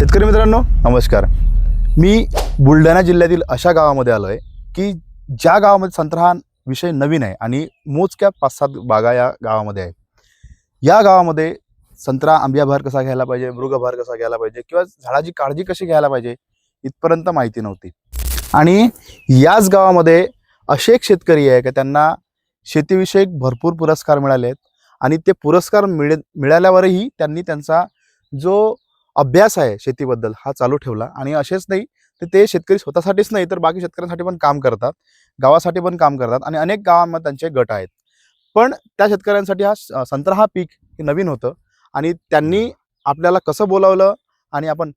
शेतकरी मित्रांनो नमस्कार. मी बुलढाणा जिल्ह्यातील अशा गावामध्ये आलो आहे की ज्या गावामध्ये संत्रा हा विषय नवीन आहे आणि मोजक्या 5-7 बागा या गावामध्ये आहेत. या गावामध्ये संत्रा आंब्याभार कसा घ्यायला पाहिजे, मृगभार कसा घ्यायला पाहिजे किंवा झाडाची काळजी कशी घ्यायला पाहिजे इथपर्यंत माहिती नव्हती. आणि याच गावामध्ये असे एक शेतकरी आहे की त्यांना शेतीविषयक भरपूर पुरस्कार मिळाले आहेत आणि ते पुरस्कार मिळाल्यावरही त्यांनी त्यांचा जो अभ्यास आहे शेतीबद्दल हा चालू ठेवला. आणि असेच नाही तर ते शेतकरी स्वतःसाठीच नाही तर बाकी शेतकऱ्यांसाठी पण काम करतात, गावासाठी पण काम करतात आणि अनेक गावांमध्ये त्यांचे गट आहेत. पण त्या शेतकऱ्यांसाठी हा संत्रा हा पीक हे नवीन होतं आणि त्यांनी आपल्याला कसं बोलावलं आणि आपण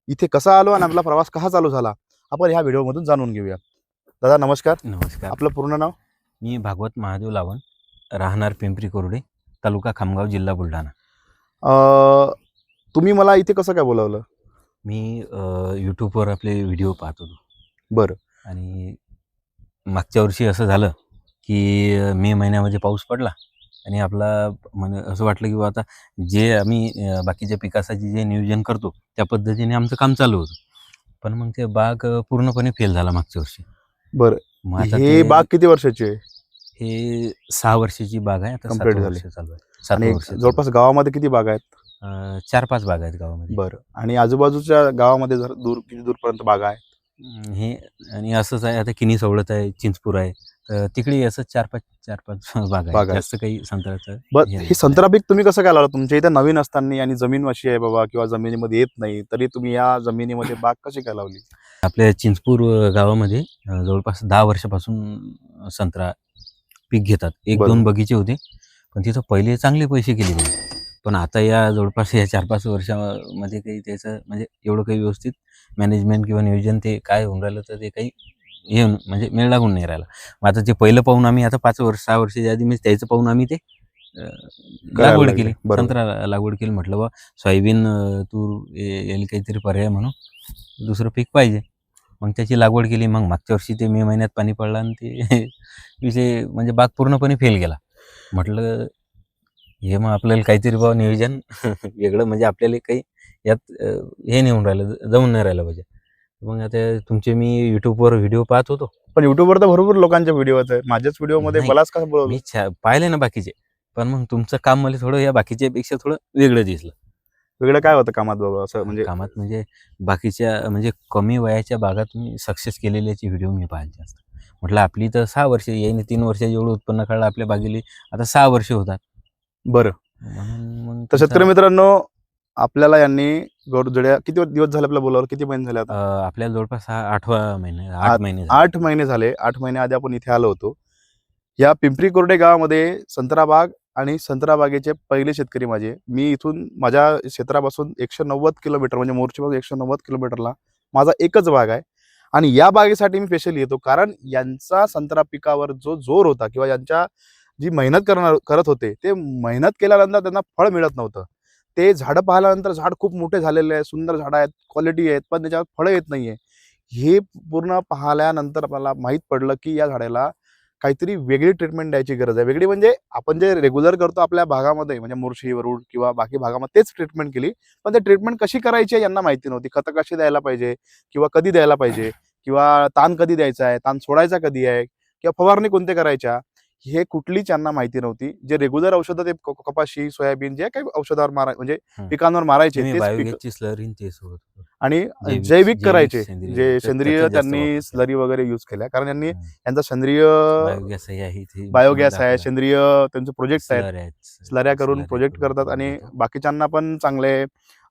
इथे कसं आलो आणि आपला प्रवास कसा चालू झाला आपण ह्या व्हिडिओमधून जाणून घेऊया. दादा नमस्कार. नमस्कार. आपलं पूर्ण नाव? मी भागवत महादेव लावण, राहणार पिंपरी कोरडे, तालुका खामगाव, जिल्हा बुलढाणा. तुम्ही मला इथे कसं काय बोलावलं? मी यूट्यूबवर आपले व्हिडिओ पाहत होतो. बरं. आणि मागच्या वर्षी असं झालं की मे महिन्यामध्ये पाऊस पडला आणि आपला असं वाटलं की आता जे आम्ही बाकीच्या पिकासाठी जे नियोजन करतो त्या पद्धतीने आमचं काम चालू होतं. पण मग ते बाग पूर्णपणे फेल झाला मागच्या वर्षी. बरं. मग आता हे बाग किती वर्षाची आहे? हे 6 वर्षाची बाग आहे. आता Complete 7 झाली. वर्ष चालू आहे. 7 आणि वर्ष जवळपास गावामध्ये किती बागा आहेत? 4-5 बागा आहेत गावामध्ये. बरं. आणि आजूबाजूच्या गावामध्ये जर किती दूरपर्यंत बागा आहेत? हे आणि असंच आहे. आता किनी सवलत आहे, चिंचपूर आहे, तर तिकडे असं 4-5 बागा आहेत. जास्त काही संत्र्याचं बरं. हे संत्रा पीक तुम्ही कसं काय लावलं? तुमच्या इथे नवीन असताना आणि जमीन अशी आहे बाबा किंवा जमिनीमध्ये येत नाही तरी तुम्ही या जमिनीमध्ये बाग कशी काय लावली? आपल्या चिंचपूर गावामध्ये जवळपास 10 वर्षापासून संत्रा पीक घेतात. 1-2 बगीचे होते, पण तिथं पहिले चांगले पैसे केले त्यांनी. पण आता या जवळपास या 4-5 वर्षामध्ये काही त्याचं म्हणजे एवढं काही व्यवस्थित मॅनेजमेंट किंवा नियोजन ते काय होऊन राहिलं तर ते काही हे म्हणजे मेळ लागून नाही राहिला. मग आता ते पहिलं पाहून आम्ही आता 5-6 वर्षाच्या आधी मी त्याचं पाहून आम्ही ते लागवड केली, संत्रा लागवड केली. म्हटलं बा सोयाबीन तूर याला काहीतरी पर्याय म्हणून दुसरं पीक पाहिजे. मग त्याची लागवड केली. मग मागच्या वर्षी ते मे महिन्यात पाणी पडलं आणि ते विषय म्हणजे बाग पूर्णपणे फेल गेला. म्हटलं हे मग आपल्याला काहीतरी बा नियोजन वेगळं म्हणजे आपल्याला काही यात हे नाही होऊन राहिलं, जाऊन नाही राहिलं पाहिजे. मग आता तुमचे मी यूट्यूबवर व्हिडिओ पाहत होतो. पण यूट्यूबवर तर भरपूर लोकांचे व्हिडिओ आहेत. माझ्याच व्हिडिओमध्ये मलाच कसं बोलवलं? मी पाहिले ना बाकीचे, पण मग तुमचं काम मला थोडं या बाकीच्यापेक्षा थोडं वेगळं दिसलं. वेगळं काय होतं कामात बाबा असं म्हणजे? कामात म्हणजे बाकीच्या म्हणजे कमी वयाच्या भागात मी सक्सेस केलेल्याचे व्हिडिओ मी पाहिले जास्त. म्हटलं आपली तर 6 वर्ष याने 3 वर्षात जेवढं उत्पन्न काढलं आपल्या बागेली आता 6 वर्ष होतात. बरं. म्हणून तर शेतकरी मित्रांनो आपल्याला यांनी गौरजड्या किती दिवस झाले आपल्याला बोलावर? किती महिने झाले आता? आपल्याला जवळपास 8 महिने 8 महिने 8 महिने झाले. 8 महिने आधी आपण इथे आलो होतो. या पिंपरी कोरडे गावामध्ये संत्रा बाग आणि संत्रा बागेचे पहिले शेतकरी माझे. मी इथून माझ्या क्षेत्रापासून 190 किलोमीटर म्हणजे मोर्शीपासून 190 किलोमीटरला माझा एकच बाग आहे. आणि या बागेसाठी मी स्पेशली येतो कारण यांचा संत्रा पिकावर जो जोर होता किंवा यांच्या जी मेहनत करत होते ते मेहनत केल्यानंतर त्यांना फळ मिळत नव्हतं. ते झाडं पाहिल्यानंतर झाड खूप मोठे झालेले आहे, सुंदर झाडं आहेत, क्वालिटी आहेत, पण त्याच्यावर फळं येत नाहीये. हे पूर्ण पाहिल्यानंतर आपल्याला माहीत पडलं की या झाडाला काहीतरी वेगळी ट्रीटमेंट द्यायची गरज आहे. वेगळी म्हणजे आपण जे रेग्युलर करतो आपल्या भागामध्ये म्हणजे मोर्शी, वरुड किंवा बाकी भागामध्ये तेच ट्रीटमेंट केली. पण ते ट्रीटमेंट कशी करायची आहे यांना माहिती नव्हती. खतं कशी द्यायला पाहिजे किंवा कधी द्यायला पाहिजे किंवा ताण कधी द्यायचा आहे, ताण सोडायचा कधी आहे किंवा फवारणी कोणत्या करायच्या हे कुठलीच यांना माहिती नव्हती. जे रेग्युलर औषधं ते कपाशी, सोयाबीन जे काही औषधावर म्हणजे पिकांवर मारायचे बायोगॅसची स्लरी ते सोडत आणि जैविक करायचे. जे तर सेंद्रिय त्यांनी स्लरी वगैरे यूज केल्या कारण यांनी यांचा सेंद्रिय बायोगॅस आहे, सेंद्रिय त्यांचे प्रोजेक्ट आहेत. स्लऱ्या करून प्रोजेक्ट करतात आणि बाकीच्यांना पण चांगले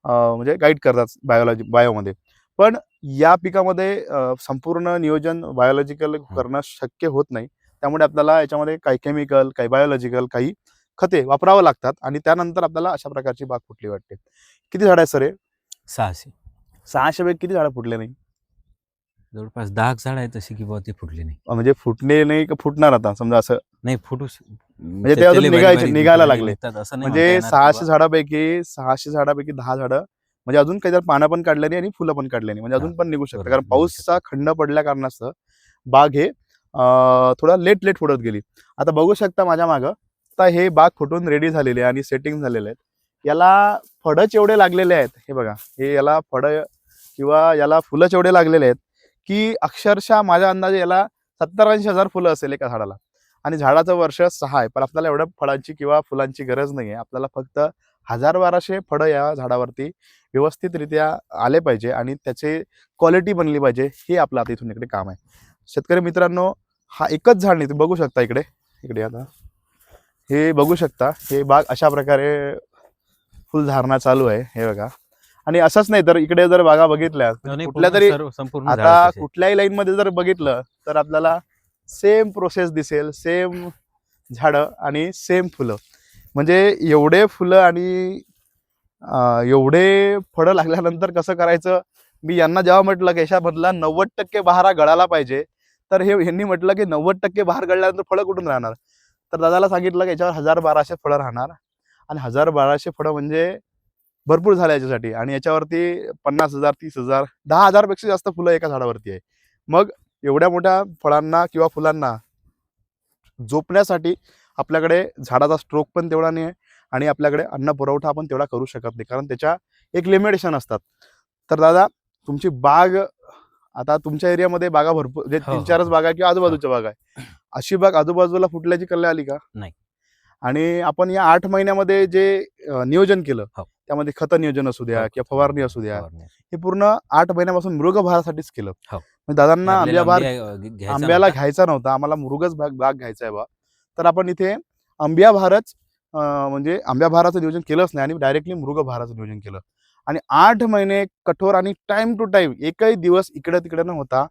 म्हणजे गाईड करतात बायोमध्ये. पण या पिकामध्ये संपूर्ण नियोजन बायोलॉजिकल करणं शक्य होत नाही. त्यामुळे आपल्याला याच्यामध्ये काही केमिकल, काही बायोलॉजिकल, काही खते वापरावं लागतात आणि त्यानंतर आपल्याला अशा प्रकारची बाग फुटली वाटते. किती झाड आहेत सर हे? 600. 600 पैकी किती झाडं फुटले नाही? जवळपास 10 झाड आहेत तशी की बाबा ते फुटले नाही. म्हणजे फुटणे नाही का फुटणार आता समजा असं नाही म्हणजे ते अजून निघायला लागले. म्हणजे 600 झाडापैकी 10 झाडं म्हणजे अजून काही पानं पण काढले नाही आणि फुलं पण काढले नाही म्हणजे अजून पण निघू शकतं कारण पाऊसचा खंड पडल्या कारणास्तव बाग हे थोडा लेट फुटत गेली. आता बघू शकता माझ्या मागं आता हे बाग फुटून रेडी झालेले आणि सेटिंग झालेले आहेत. याला फळच एवढे लागलेले आहेत, हे बघा, हे याला फळं किंवा याला फुलंच एवढे लागलेले आहेत की अक्षरशः माझ्या अंदाजे याला 70-80 हजार फुलं असेल एका झाडाला. आणि झाडाचं वर्ष 6 आहे, पण आपल्याला एवढ्या फळांची किंवा फुलांची गरज नाही आहे. आपल्याला फक्त 1000-1200 फळं या झाडावरती व्यवस्थितरित्या आले पाहिजे आणि त्याचे क्वालिटी बनली पाहिजे, हे आपलं आता इथून इकडे काम आहे. शेतकरी मित्रांनो, हा एकच झाड नाही, तुम्ही बघू शकता इकडे इकडे आता हे बघू शकता, हे बाग अशा प्रकारे फुलधारणा चालू आहे, हे बघा. आणि असंच नाही तर इकडे जर बागा बघितल्या कुठल्या तरी संपूर्ण आता कुठल्याही लाईन मध्ये जर बघितलं तर आपल्याला सेम प्रोसेस दिसेल, सेम झाडं आणि सेम फुलं. म्हणजे एवढे फुलं आणि एवढे फळं लागल्यानंतर कसं करायचं. मी यांना जेव्हा म्हटलं की याच्यामधला 90% बहार गळाला पाहिजे, तर ह्यांनी म्हटलं की 90% बहार गळल्यानंतर फळं कुठून राहणार. तर दादाला सांगितलं की याच्यावर 1000-1200 फळं राहणार. आणि 1000-1200 फळं म्हणजे भरपूर झालं याच्यासाठी. आणि याच्यावरती 50,000, 30,000, 10,000 पेक्षा जास्त फुलं एका झाडावरती आहे. मग एवढ्या मोठ्या फळांना किंवा फुलांना जोपण्यासाठी आपल्याकडे झाडाचा स्ट्रोक पण तेवढा नाही आहे आणि आपल्याकडे अन्न पुरवठा आपण तेवढा करू शकत नाही, कारण त्याच्या एक लिमिटेशन असतात. तर दादा, तुमची बाग आता तुमच्या एरियामध्ये बागा भरपूर, जे 3-4च बागा किंवा आजूबाजूच्या बागा आहे, अशी बाग आजूबाजूला फुटल्याची कल्ले आली का? नाही. आणि आपण या 8 महिन्यामध्ये जे नियोजन केलं, त्यामध्ये खत नियोजन असू द्या किंवा फवारणी असू द्या, हे पूर्ण 8 महिन्यापासून मृगभारासाठीच केलं. म्हणजे दादांना आंब्याला घ्यायचा नव्हता, आम्हाला मृगच बाग घ्यायचा आहे बा. तर आपण इथे आंब्याभारच म्हणजे आंब्याभाराचं नियोजन केलंच नाही आणि डायरेक्टली मृगभाराचं नियोजन केलं. आणि 8 महिने कठोर आणि टाइम टू टाइम एकही दिवस इकडे तिकडे न होता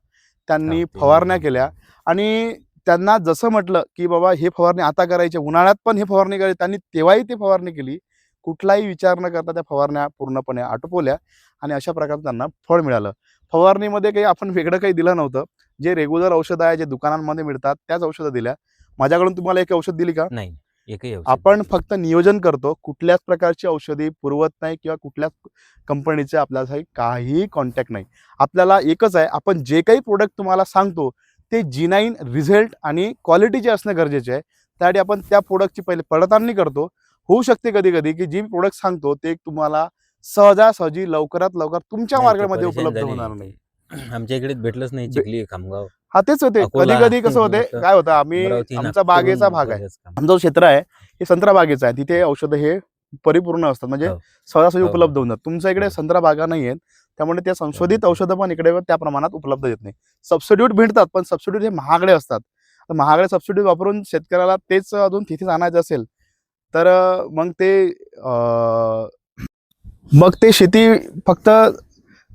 त्यांनी फवारण्या केल्या. आणि त्यांना जसं म्हटलं की बाबा हे फवारणी आता करायची, उन्हाळ्यात पण हे फवारणी करायची, त्यांनी तेव्हाही ती फवारणी केली. कुठलाही विचार न करता त्या फवारण्या पूर्णपणे आटोपवल्या आणि अशा प्रकारे त्यांना फळ मिळालं. फवारणीमध्ये काही आपण वेगळं काही दिलं नव्हतं. जे रेग्युलर औषधं आहे, जे दुकानांमध्ये मिळतात त्याच औषधं दिल्या. माझ्याकडून तुम्हाला एक औषध दिली का? नाही, एकही औषध. आपण फक्त नियोजन करतो, कुठल्याच प्रकारची औषधी पुरवत नाही किंवा कुठल्याच कंपनीचे आपल्यासाठी काहीही कॉन्टॅक्ट नाही. आपल्याला एकच आहे, आपण जे काही प्रोडक्ट तुम्हाला सांगतो ते G9 रिझल्ट आणि क्वालिटीचे असणं गरजेचे आहे. त्यासाठी आपण त्या प्रोडक्टची पहिले पडताळणी करतो. होऊ शकते कधी कधी की जी प्रोडक्ट सांगतो ते तुम्हाला सहजासहजी लवकरात लवकर तुमच्या मार्केटमध्ये उपलब्ध होणार नाही. आमच्या इकडे भेटलंच नाही, चिखली, खामगाव. हा तेच होते. कधी कधी कसं होते, काय होतं, आम्ही आमचा बागेचा भाग आहे, आमचा जो क्षेत्र आहे हे संत्रा बागेचा आहे, तिथे औषधं हे परिपूर्ण असतात, म्हणजे सहजासहजी उपलब्ध होऊन जातात. तुमच्या इकडे संत्रा बागा नाही आहेत, त्यामुळे त्या संशोधित औषधं पण इकडे त्या प्रमाणात उपलब्ध येत नाही. सबस्टिट्यूट भेटतात, पण सबस्टिट्यूट हे महागडे असतात. महागडे सबस्टिट्यूट वापरून शेतकऱ्याला तेच अजून तिथेच आणायचं असेल तर मग ते शेती फक्त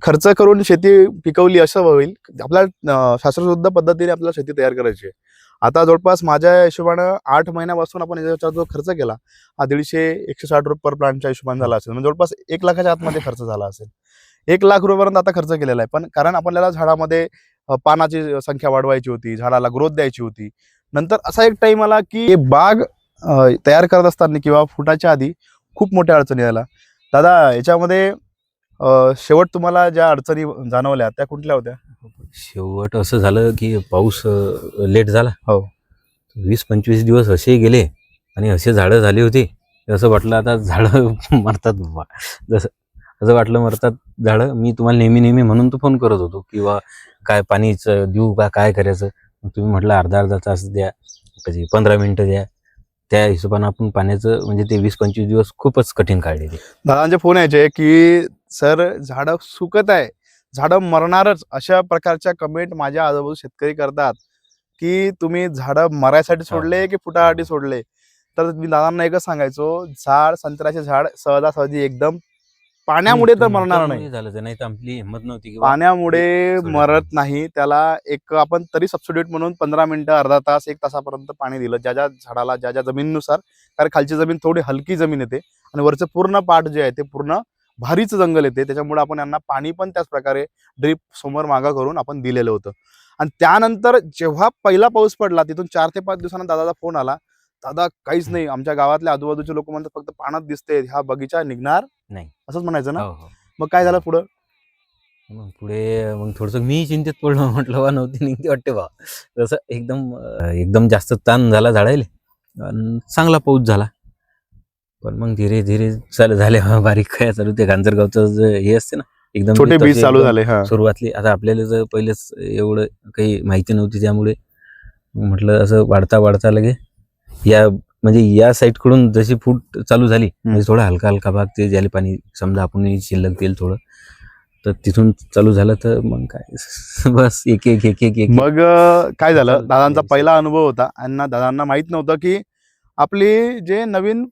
खर्च करून शेती पिकवली असं होईल. आपल्याला शास्त्रशुद्ध पद्धतीने आपल्याला शेती तयार करायची आहे. आता जवळपास माझ्या हिशोबानं 8 महिन्यापासून आपण याच्यावर जो खर्च केला हा 150-160 रुपये पर प्लांटच्या हिशोबाने झाला असेल. म्हणजे जवळपास 1 लाखाच्या आतमध्ये खर्च झाला असेल. 1 लाख रुपयापर्यंत आता खर्च केलेला आहे. पण कारण आपल्याला झाडामध्ये पानाची संख्या वाढवायची होती, झाडाला ग्रोथ द्यायची होती. नंतर असा एक टाइम आला की बाग तयार करत असताना किंवा फुटाच्या आधी खूप मोठ्या अडचणी आल्या. दादा, याच्यामध्ये शेवट तुम्हाला ज्या अडचणी जाणवल्या त्या कुठल्या होत्या? शेवट असं झालं की पाऊस लेट झाला. हो. 20-25 दिवस असे गेले आणि असे झाडं झाली होती, असं वाटलं आता झाडं मरतात बाबा. असं वाटलं मरतात झाडं. मी तुम्हाला नेहमी म्हणून तो फोन करत होतो किंवा काय पाणीचं देऊ का, काय करायचं. तुम्ही म्हटलं अर्धा तास द्या, कधी 15 मिनिटं द्या. त्या हिशोबाने आपण पाण्याचं म्हणजे ते 20-25 दिवस खूपच कठीण काढले. दादांचे फोन यायचे की सर झाडं सुकत आहे, झाडं मरणारच, अशा प्रकारच्या कमेंट माझ्या आजूबाजू शेतकरी करतात की तुम्ही झाडं मरायसाठी सोडले की फुटासाठी सोडले. तर मी दादांना एकच सांगायचो, संत्र्याचे झाड सहजासहजी एकदम पाण्यामुळे तर मरणार नाही झालं, नाही तर आपली हिंमत नव्हती. पाण्यामुळे मरत नाही. त्याला एक आपण तरी सबस्टिट्यूट म्हणून 15 मिनिटं, अर्धा तास, 1 तासापर्यंत पाणी दिलं ज्या झाडाला, ज्या जमिनीनुसार. कारण खालची जमीन थोडी हलकी जमीन येते आणि वरचं पूर्ण पाट जे आहे ते पूर्ण भारीचं जंगल येते. त्याच्यामुळे आपण यांना पाणी पण त्याच प्रकारे ड्रीप समोर मागं करून आपण दिलेलं होतं. आणि त्यानंतर जेव्हा पहिला पाऊस पडला, तिथून 4 ते 5 दिवसांना दादाचा फोन आला, दादा काहीच नाही, आमच्या गावातल्या आजूबाजूचे लोक म्हणतात फक्त पाण्यात दिसते, हा बगीचा निघणार नाही, असंच म्हणायचं ना. मग काय झालं पुढं? मग थोडंसं मी चिंतेत पडलो. म्हटलं बा नव्हती निघते वाटते बा. तसं एकदम जास्त ताण झाला झाडायले. चांगला पाऊस झाला. पण मग धीरे धीरे चालू झाले बारीक काय चालू ते गांजरगावचं हे असते ना एकदम छोटे तसे बीज चालू एकदम झाले. हा सुरुवातली आता आपल्याला जर पहिलेच एवढं काही माहिती नव्हती त्यामुळे म्हटलं असं वाढता वाढता लगे या म्हणजे या साईडकडून जशी फूट चालू झाली म्हणजे थोडा हलका हलका भाग ते ज्याला पाणी समजा आपण शिल्लक तेल थोडं तर तिथून चालू झालं तर मग काय बस एक एक एक एक एक मग काय झालं, चालू दादांचा द्यायचं. पहिला अनुभव होता आणि दादांना माहित नव्हतं की आपली जे नवीन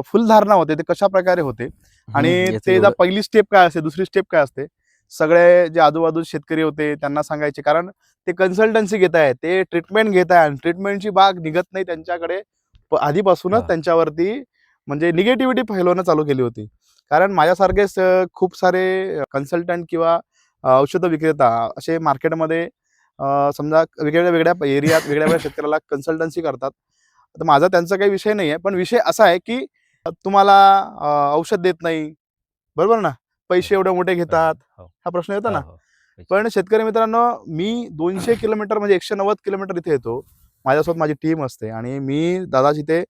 फुलधारणा होते ते कशा प्रकारे होते आणि याचं ते एवढं पहिली स्टेप काय असते, दुसरी स्टेप काय असते. सगळे जे आजूबाजू शेतकरी होते त्यांना सांगायचे, कारण ते कन्सल्टन्सी घेत आहे, ते ट्रीटमेंट घेत आहे आणि ट्रीटमेंटची बाग निघत नाही त्यांच्याकडे. आधीपासूनच हा. त्यांच्यावरती म्हणजे निगेटिव्हिटी फैलवणं चालू केली होती. कारण माझ्यासारखेच खूप सारे कन्सल्टंट किंवा औषध विक्रेता असे मार्केटमध्ये समजा वेगवेगळ्या वेगळ्या एरियात वेगळ्या वेगळ्या शेतकऱ्याला कन्सल्टन्सी करतात. तर माझा त्यांचा काही विषय नाही आहे, पण विषय असा आहे की तुम्हाला औषध देत नाही, बरोबर ना, पैसे एवढे मोठे घेतात, हो हा प्रश्न येतो हो ना. हो पण शेतकरी मित्रांनो, मी 200 किलोमीटर म्हणजे 190 किलोमीटर इथे येतो, माझ्यासोबत माझी टीम असते आणि मी दादाच इथे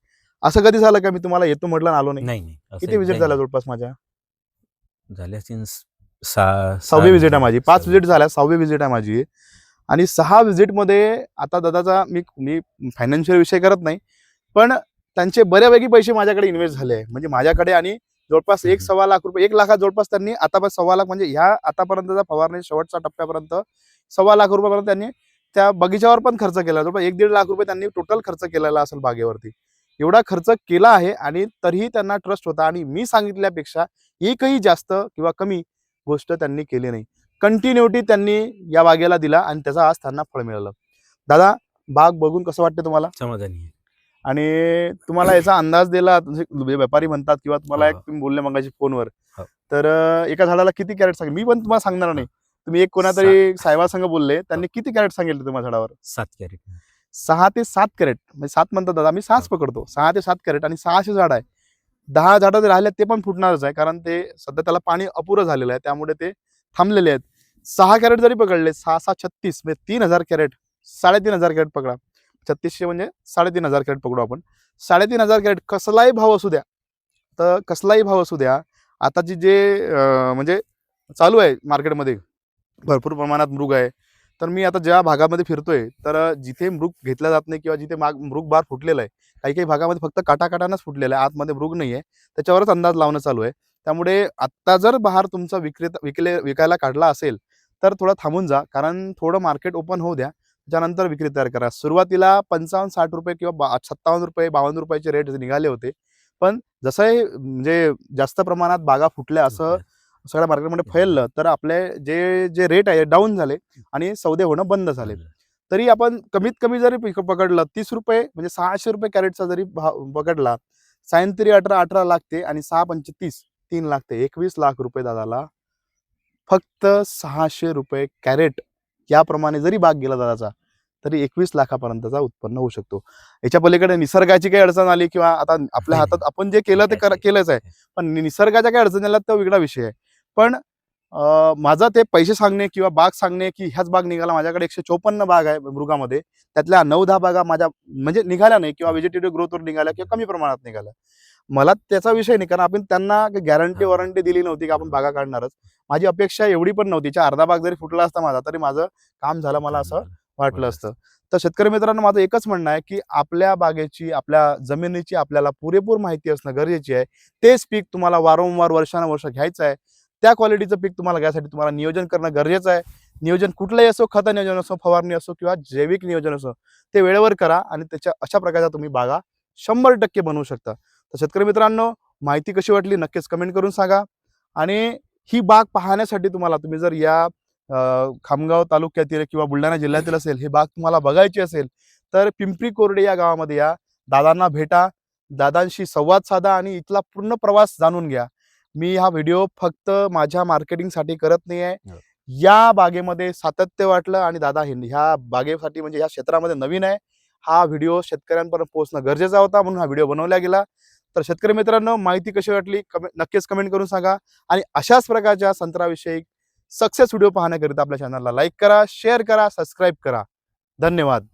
असं कधी झालं का मी तुम्हाला येतो म्हटलं आणि आलो नाही. नाही नाही असं किती विजिट एकदाही झाल्या नाही जवळपास माझ्या? झाल्या तीन सहा 6वी विजिट आहे visit माझी. झाल्या, 5 सहा विजिट visit. झाल्या, 6वी विजिट आहे माझी. आणि 6 विजिटमध्ये आता दादाचा मी मी फायनान्शियल विषय करत नाही, पण त्यांचे बऱ्यापैकी पैसे माझ्याकडे इन्व्हेस्ट झाले आहे. म्हणजे माझ्याकडे आणि जवळपास हम्म. 1-1.25 लाख रुपये, 1 लाखात जवळपास त्यांनी आतापर्यंत 1.25 लाख म्हणजे ह्या आतापर्यंतचा फवारणी शेवटच्या टप्प्यापर्यंत 1.25 लाख रुपयापर्यंत त्यांनी त्या बगीच्यावर पण खर्च केला. जवळपास 1-1.5 लाख रुपये त्यांनी टोटल खर्च केलेला असेल बागेवरती. एवढा खर्च केला आहे आणि तरीही त्यांना ट्रस्ट होता आणि मी सांगितल्यापेक्षा एकही जास्त किंवा कमी गोष्ट त्यांनी केली नाही. कंटिन्युटी त्यांनी या बागेला दिला आणि त्याचा आज त्यांना फळ मिळालं. दादा, बाग बघून कसं वाटतं तुम्हाला? समाधानी आहे. आणि तुम्हाला याचा अंदाज दिला, म्हणजे व्यापारी म्हणतात किंवा तुम्हाला एक हो, तुम्ही बोलले मगाशी फोनवर, हो. तर एका झाडाला किती कॅरेट सांगेल मी पण तुम्हाला सांगणार नाही. तुम्ही एक कोणातरी साहेबासंग बोलले, त्यांनी किती कॅरेट सांगितले तुम्हाला झाडावर? 7 कॅरेट 6 ते 7 कॅरेट, म्हणजे 7 म्हणतात दादा, मी 6च पकडतो. 6 ते 7 कॅरेट आणि 600 झाड आहे. 10 झाडं जर राहिले ते पण फुटणारच आहे, कारण ते सध्या त्याला पाणी अपुरं झालेलं आहे, त्यामुळे ते थांबलेले आहेत. 6 कॅरेट जरी पकडले, 6-6 36 म्हणजे 3000 कॅरेट, 3500 कॅरेट पकडा. 3600 म्हणजे 3500 कॅरेट पकडू आपण. 3500 कॅरेट कसलाही भाव असू द्या, तर कसलाही भाव असू द्या, आताची जे म्हणजे चालू आहे मार्केटमध्ये भरपूर प्रमाणात मृग आहे. तर मी आता ज्या भागामध्ये फिरतोय, तर जिथे मृग घेतला जात नाही किंवा जिथे मृग बार फुटलेला आहे, काही काही भागामध्ये फक्त काटाकाटानंच फुटलेला आहे, आतमध्ये मृग नाही आहे, त्याच्यावरच अंदाज लावणं चालू आहे. त्यामुळे आत्ता जर बहार तुमचा विकायला काढला असेल, तर थोडं थांबून जा, कारण थोडं मार्केट ओपन होऊ द्या, त्याच्यानंतर विक्री तयार करा. सुरुवातीला 55-60 रुपये किंवा 57 रुपये 52 रुपयाचे रेट निघाले होते, पण जसं हे म्हणजे जास्त प्रमाणात बागा फुटल्या असं सगळ्या मार्केटमध्ये फैललं, तर आपले जे जे रेट आहे डाऊन झाले आणि सौदे होणं बंद झाले. तरी आपण कमीत कमी जरी पकडलं 30 रुपये म्हणजे 600 रुपये कॅरेटचा जरी भाव पकडला, सायंत्री 18 लागते आणि 6-35 3 लागते, 21 लाख रुपये दादाला फक्त 600 रुपये कॅरेट याप्रमाणे जरी बाग गेला दादाचा, तरी 21 लाखापर्यंतचा उत्पन्न होऊ शकतो. याच्या पलीकडे निसर्गाची काही अडचण आली किंवा आता आपल्या हातात आपण जे केलं ते केलंच आहे, पण निसर्गाच्या काही अडचणी आल्या तो वेगळा विषय आहे. पण माझा ते पैसे सांगणे किंवा बाग सांगणे की ह्याच बाग निघाला, माझ्याकडे 154 बाग आहे मृगामध्ये, त्यातल्या 9-10 बागा माझ्या म्हणजे निघाल्या नाही किंवा व्हेजिटेटिव्ह ग्रोथवर निघाल्या किंवा कमी प्रमाणात निघाल्या. मला त्याचा विषय नाही, कारण आपण त्यांना गॅरंटी वॉरंटी दिली नव्हती की आपण बागा काढणारच. माझी अपेक्षा एवढी पण नव्हती. अर्धा बाग जरी फुटला असता माझा, तरी माझं काम झालं मला असं वाटलं असतं. तर शेतकरी मित्रांनो, माझं एकच म्हणणं आहे की आपल्या बागेची, आपल्या जमिनीची आपल्याला पुरेपूर माहिती असणं गरजेची आहे. तेच पीक तुम्हाला वारंवार वर्षानुवर्ष घ्यायचं आहे. त्या क्वालिटीचं पीक तुम्हाला घ्यायसाठी तुम्हाला नियोजन करणं गरजेचं आहे. नियोजन कुठलंही असो, खत नियोजन असो, फवारणी असो किंवा जैविक नियोजन असो, ते वेळेवर करा आणि त्याच्या अशा प्रकारचा तुम्ही बागा 100% बनवू शकता. तर शेतकरी मित्रांनो, माहिती कशी वाटली नक्कीच कमेंट करून सांगा. आणि ही बाग पाहण्यासाठी तुम्ही जर या खामगाव तालुक्यातील किंवा बुलढाणा जिल्ह्यातील असेल, ही बाग तुम्हाला बघायची असेल, तर पिंपरी कोरडे या गावामध्ये या, दादांना भेटा, दादांशी संवाद साधा आणि इथला पूर्ण प्रवास जाणून घ्या. मी हा व्हिडिओ फक्त माझ्या मार्केटिंगसाठी करत नाही आहे. या बागेमध्ये सातत्य वाटलं आणि दादा ह्या बागेसाठी म्हणजे ह्या क्षेत्रामध्ये नवीन आहे, हा व्हिडिओ शेतकऱ्यांपर्यंत पोहोचणं गरजेचा होता, म्हणून हा व्हिडिओ बनवला गेला. तर शेतकरी मित्रांनो, माहिती कशी वाटली नक्कीच कमेंट करून सांगा. आणि अशाच प्रकारच्या संत्र्याविषयी सक्सेस व्हिडिओ पाहण्याकरिता आपल्या चॅनलला लाईक करा, शेअर करा, सबस्क्राईब करा. धन्यवाद.